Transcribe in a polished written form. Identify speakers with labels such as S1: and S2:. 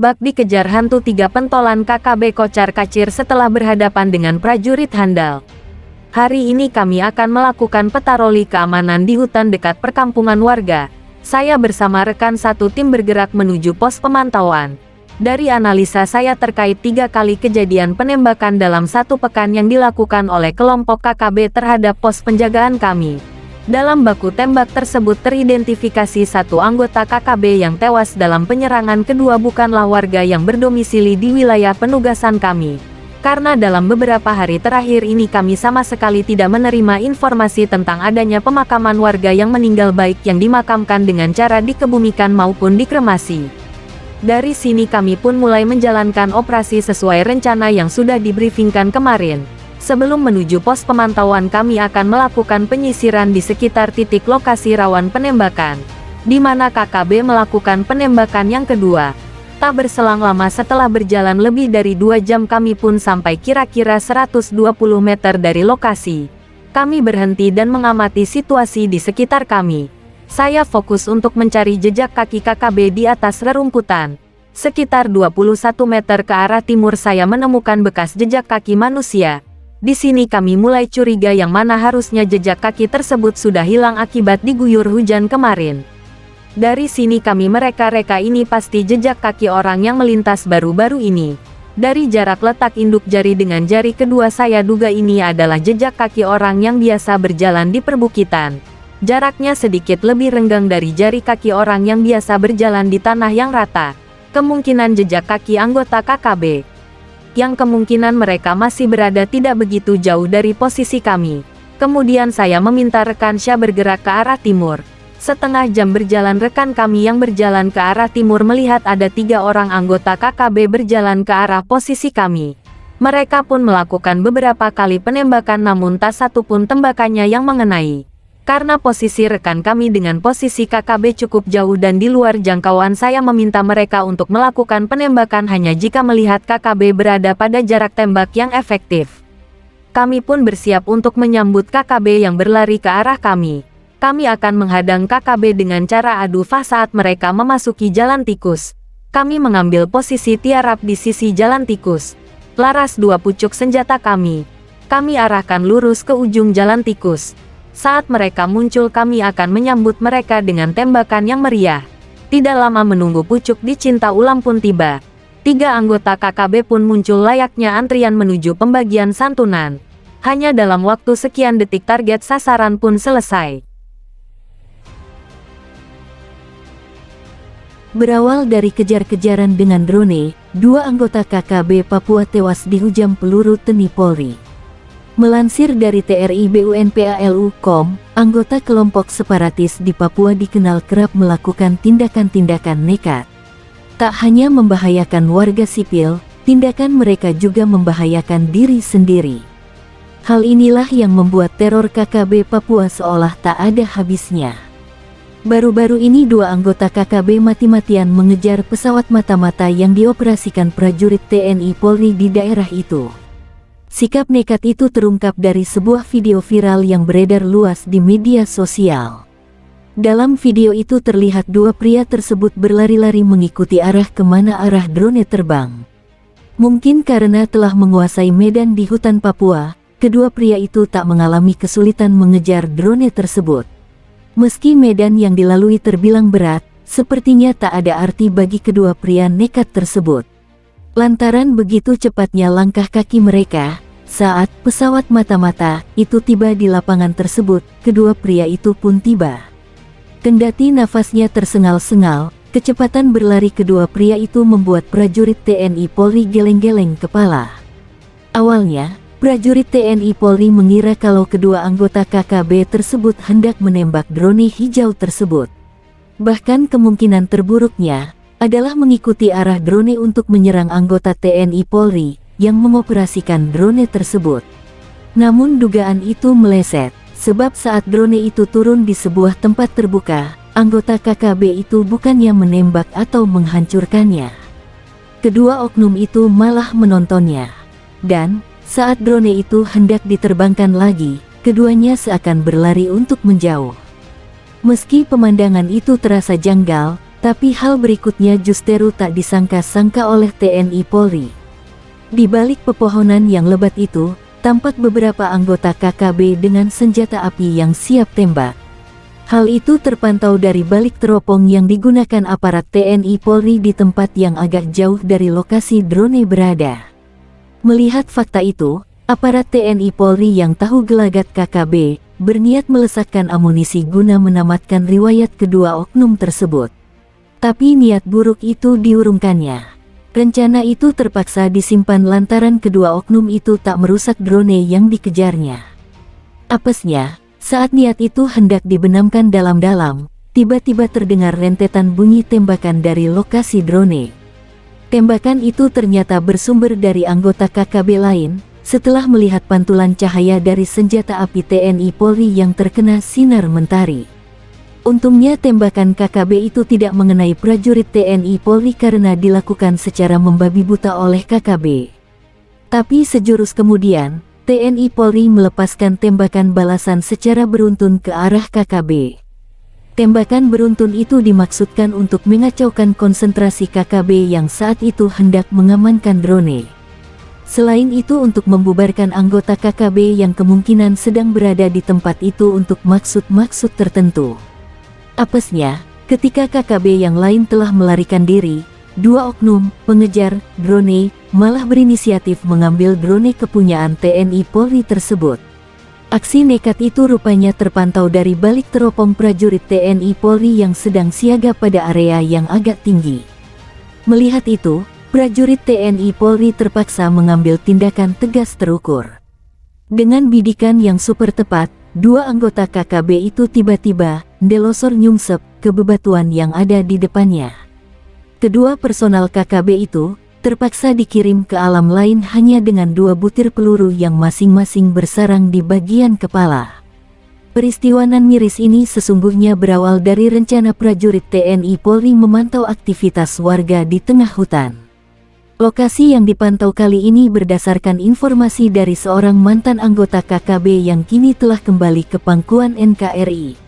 S1: Bak dikejar hantu 3 pentolan KKB kocar-kacir setelah berhadapan dengan prajurit handal. Hari ini kami akan melakukan patroli keamanan di hutan dekat perkampungan warga. Saya bersama rekan satu tim bergerak menuju pos pemantauan. Dari analisa saya terkait 3 kali kejadian penembakan dalam 1 pekan yang dilakukan oleh kelompok KKB terhadap pos penjagaan kami. Dalam baku tembak tersebut teridentifikasi 1 anggota KKB yang tewas dalam penyerangan, kedua bukanlah warga yang berdomisili di wilayah penugasan kami. Karena dalam beberapa hari terakhir ini kami sama sekali tidak menerima informasi tentang adanya pemakaman warga yang meninggal, baik yang dimakamkan dengan cara dikebumikan maupun dikremasi. Dari sini kami pun mulai menjalankan operasi sesuai rencana yang sudah dibriefingkan kemarin. Sebelum menuju pos pemantauan kami akan melakukan penyisiran di sekitar titik lokasi rawan penembakan, di mana KKB melakukan penembakan yang kedua. Tak berselang lama setelah berjalan lebih dari 2 jam kami pun sampai kira-kira 120 meter dari lokasi. Kami berhenti dan mengamati situasi di sekitar kami. Saya fokus untuk mencari jejak kaki KKB di atas rerumputan. Sekitar 21 meter ke arah timur saya menemukan bekas jejak kaki manusia. Di sini kami mulai curiga yang mana harusnya jejak kaki tersebut sudah hilang akibat diguyur hujan kemarin. Dari sini kami mereka-reka ini pasti jejak kaki orang yang melintas baru-baru ini. Dari jarak letak induk jari dengan jari kedua saya duga ini adalah jejak kaki orang yang biasa berjalan di perbukitan. Jaraknya sedikit lebih renggang dari jari kaki orang yang biasa berjalan di tanah yang rata. Kemungkinan jejak kaki anggota KKB. Yang kemungkinan mereka masih berada tidak begitu jauh dari posisi kami. Kemudian saya meminta rekan Syah bergerak ke arah timur. Setengah jam berjalan rekan kami yang berjalan ke arah timur melihat ada 3 orang anggota KKB berjalan ke arah posisi kami. Mereka pun melakukan beberapa kali penembakan namun tak satu pun tembakannya yang mengenai. Karena posisi rekan kami dengan posisi KKB cukup jauh dan di luar jangkauan, saya meminta mereka untuk melakukan penembakan hanya jika melihat KKB berada pada jarak tembak yang efektif. Kami pun bersiap untuk menyambut KKB yang berlari ke arah kami. Kami akan menghadang KKB dengan cara adu fah saat mereka memasuki jalan tikus. Kami mengambil posisi tiarap di sisi jalan tikus. Laras 2 pucuk senjata kami. Kami arahkan lurus ke ujung jalan tikus. Saat mereka muncul kami akan menyambut mereka dengan tembakan yang meriah. Tidak lama menunggu pucuk di Cinta Ulam pun tiba. 3 anggota KKB pun muncul layaknya antrian menuju pembagian santunan. Hanya dalam waktu sekian detik target sasaran pun selesai.
S2: Berawal dari kejar-kejaran dengan drone, 2 anggota KKB Papua tewas dihujam peluru TNI Polri. Melansir dari TRI-BUNPALU.com, anggota kelompok separatis di Papua dikenal kerap melakukan tindakan-tindakan nekat. Tak hanya membahayakan warga sipil, tindakan mereka juga membahayakan diri sendiri. Hal inilah yang membuat teror KKB Papua seolah tak ada habisnya. Baru-baru ini 2 anggota KKB mati-matian mengejar pesawat mata-mata yang dioperasikan prajurit TNI Polri di daerah itu. Sikap nekat itu terungkap dari sebuah video viral yang beredar luas di media sosial. Dalam video itu terlihat 2 pria tersebut berlari-lari mengikuti arah kemana arah drone terbang. Mungkin karena telah menguasai medan di hutan Papua, kedua pria itu tak mengalami kesulitan mengejar drone tersebut. Meski medan yang dilalui terbilang berat, sepertinya tak ada arti bagi kedua pria nekat tersebut. Lantaran begitu cepatnya langkah kaki mereka, saat pesawat mata-mata itu tiba di lapangan tersebut, kedua pria itu pun tiba. Kendati nafasnya tersengal-sengal, kecepatan berlari kedua pria itu membuat prajurit TNI Polri geleng-geleng kepala. Awalnya, prajurit TNI Polri mengira kalau kedua anggota KKB tersebut hendak menembak drone hijau tersebut. Bahkan kemungkinan terburuknya adalah mengikuti arah drone untuk menyerang anggota TNI Polri yang mengoperasikan drone tersebut. Namun dugaan itu meleset, sebab saat drone itu turun di sebuah tempat terbuka, anggota KKB itu bukannya menembak atau menghancurkannya. Kedua oknum itu malah menontonnya. Dan, saat drone itu hendak diterbangkan lagi, keduanya seakan berlari untuk menjauh. Meski pemandangan itu terasa janggal, Tapi hal berikutnya justru tak disangka-sangka oleh TNI Polri. Di balik pepohonan yang lebat itu, tampak beberapa anggota KKB dengan senjata api yang siap tembak. Hal itu terpantau dari balik teropong yang digunakan aparat TNI Polri di tempat yang agak jauh dari lokasi drone berada. Melihat fakta itu, aparat TNI Polri yang tahu gelagat KKB, berniat melesatkan amunisi guna menamatkan riwayat kedua oknum tersebut. Tapi niat buruk itu diurungkannya. Rencana itu terpaksa disimpan lantaran kedua oknum itu tak merusak drone yang dikejarnya. Apesnya, saat niat itu hendak dibenamkan dalam-dalam, tiba-tiba terdengar rentetan bunyi tembakan dari lokasi drone. Tembakan itu ternyata bersumber dari anggota KKB lain, setelah melihat pantulan cahaya dari senjata api TNI Polri yang terkena sinar mentari. Untungnya tembakan KKB itu tidak mengenai prajurit TNI Polri karena dilakukan secara membabi buta oleh KKB. Tapi sejurus kemudian, TNI Polri melepaskan tembakan balasan secara beruntun ke arah KKB. Tembakan beruntun itu dimaksudkan untuk mengacaukan konsentrasi KKB yang saat itu hendak mengamankan drone. Selain itu untuk membubarkan anggota KKB yang kemungkinan sedang berada di tempat itu untuk maksud-maksud tertentu. Apesnya, ketika KKB yang lain telah melarikan diri, dua oknum pengejar drone malah berinisiatif mengambil drone kepunyaan TNI Polri tersebut. Aksi nekat itu rupanya terpantau dari balik teropong prajurit TNI Polri yang sedang siaga pada area yang agak tinggi. Melihat itu, prajurit TNI Polri terpaksa mengambil tindakan tegas terukur. Dengan bidikan yang super tepat, dua anggota KKB itu tiba-tiba ndelosor nyungsep ke bebatuan yang ada di depannya. Kedua personal KKB itu terpaksa dikirim ke alam lain hanya dengan 2 butir peluru yang masing-masing bersarang di bagian kepala. Peristiwa nan miris ini sesungguhnya berawal dari rencana prajurit TNI Polri memantau aktivitas warga di tengah hutan. Lokasi yang dipantau kali ini berdasarkan informasi dari seorang mantan anggota KKB yang kini telah kembali ke pangkuan NKRI.